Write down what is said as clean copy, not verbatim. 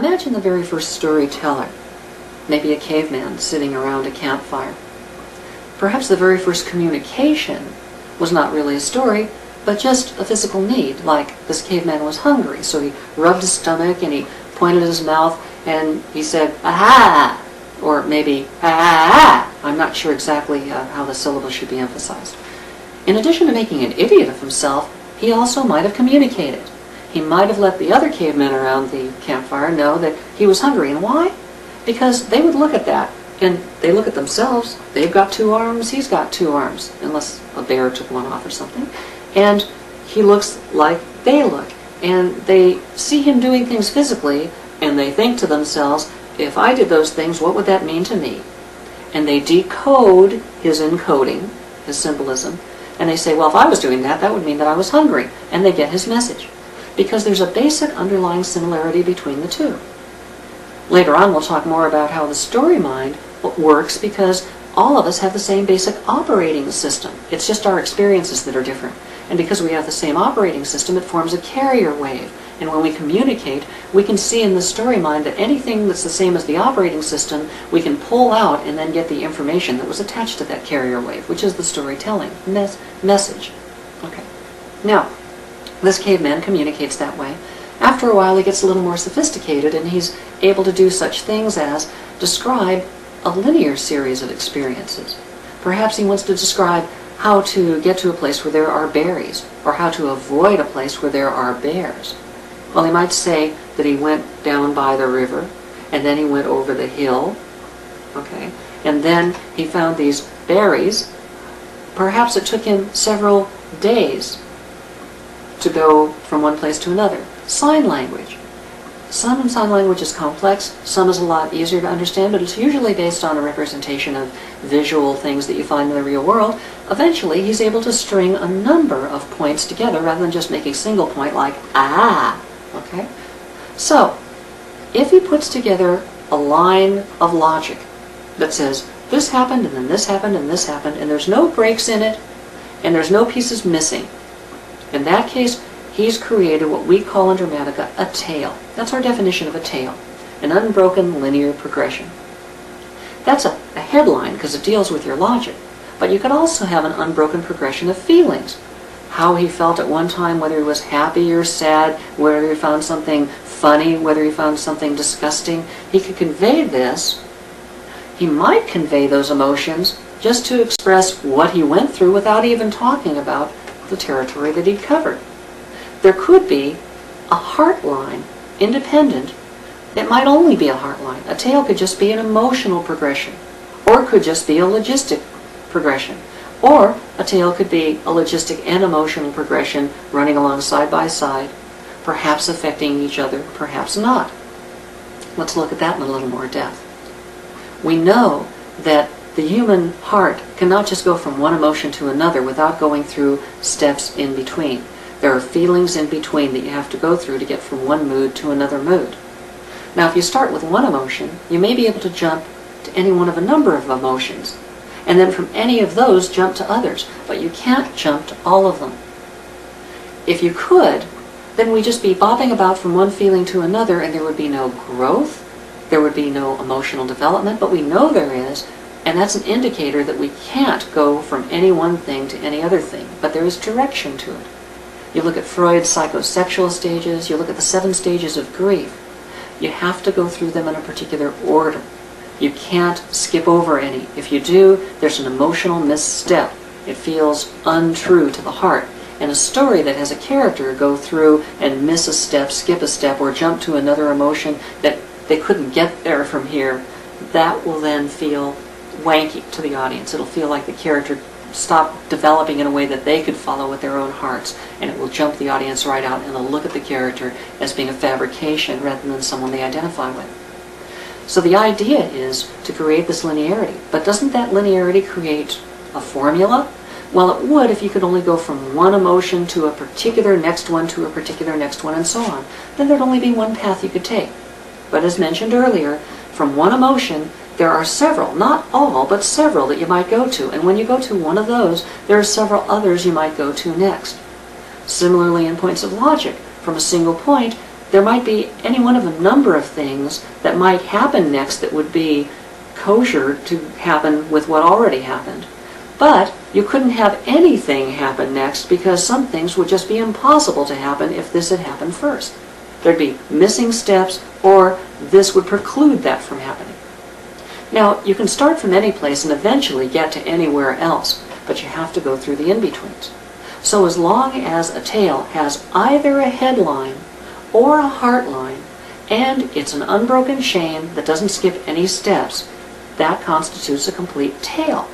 Imagine the very first storyteller, maybe a caveman sitting around a campfire. Perhaps the very first communication was not really a story, but just a physical need, like this caveman was hungry, so he rubbed his stomach and he pointed his mouth and he said, aha, or maybe, ah. I'm not sure exactly how the syllable should be emphasized. In addition to making an idiot of himself, he also might have communicated. He might have let the other cavemen around the campfire know that he was hungry. And why? Because they would look at that, and they look at themselves. They've got 2 arms, he's got 2 arms, unless a bear took one off or something. And he looks like they look. And they see him doing things physically, and they think to themselves, if I did those things, what would that mean to me? And they decode his encoding, his symbolism, and they say, well, if I was doing that, that would mean that I was hungry. And they get his message. Because there's a basic underlying similarity between the two. Later on, we'll talk more about how the story mind works, because all of us have the same basic operating system. It's just our experiences that are different. And because we have the same operating system, it forms a carrier wave. And when we communicate, we can see in the story mind that anything that's the same as the operating system, we can pull out and then get the information that was attached to that carrier wave, which is the storytelling message. Okay. Now, this caveman communicates that way. After a while, he gets a little more sophisticated, and he's able to do such things as describe a linear series of experiences. Perhaps he wants to describe how to get to a place where there are berries, or how to avoid a place where there are bears. Well, he might say that he went down by the river, and then he went over the hill, okay, and then he found these berries. Perhaps it took him several days to go from one place to another. Sign language. Some sign language is complex, some is a lot easier to understand, but it's usually based on a representation of visual things that you find in the real world. Eventually, he's able to string a number of points together rather than just make a single point like, ah, okay? So, if he puts together a line of logic that says, this happened, and then this happened, and this happened, and there's no breaks in it, and there's no pieces missing, in that case, he's created what we call in Dramatica a tale. That's our definition of a tale, an unbroken linear progression. That's a headline because it deals with your logic, but you could also have an unbroken progression of feelings. How he felt at one time, whether he was happy or sad, whether he found something funny, whether he found something disgusting. He could convey this. He might convey those emotions just to express what he went through without even talking about the territory that he'd covered. There could be a heart line, independent. It might only be a heart line. A tale could just be an emotional progression, or it could just be a logistic progression, or a tale could be a logistic and emotional progression running along side by side, perhaps affecting each other, perhaps not. Let's look at that in a little more depth. We know that the human heart cannot just go from one emotion to another without going through steps in between. There are feelings in between that you have to go through to get from one mood to another mood. Now, if you start with one emotion, you may be able to jump to any one of a number of emotions, and then from any of those jump to others, but you can't jump to all of them. If you could, then we'd just be bopping about from one feeling to another, and there would be no growth, there would be no emotional development, but we know there is. And that's an indicator that we can't go from any one thing to any other thing, but there is direction to it. You look at Freud's psychosexual stages, you look at the 7 stages of grief. You have to go through them in a particular order. You can't skip over any. If you do, there's an emotional misstep. It feels untrue to the heart. And a story that has a character go through and miss a step, skip a step, or jump to another emotion that they couldn't get there from here, that will then feel wanky to the audience. It'll feel like the character stopped developing in a way that they could follow with their own hearts, and it will jump the audience right out, and they'll look at the character as being a fabrication rather than someone they identify with. So the idea is to create this linearity, but doesn't that linearity create a formula? Well, it would if you could only go from one emotion to a particular next one to a particular next one and so on. Then there'd only be one path you could take. But as mentioned earlier, from one emotion there are several, not all, but several that you might go to. And when you go to one of those, there are several others you might go to next. Similarly, in points of logic, from a single point, There might be any one of a number of things that might happen next that would be kosher to happen with what already happened. But you couldn't have anything happen next because some things would just be impossible to happen if this had happened first. There'd be missing steps, or this would preclude that from happening. Now, you can start from any place and eventually get to anywhere else, but you have to go through the in-betweens. So as long as a tale has either a headline or a heartline, and it's an unbroken chain that doesn't skip any steps, that constitutes a complete tale.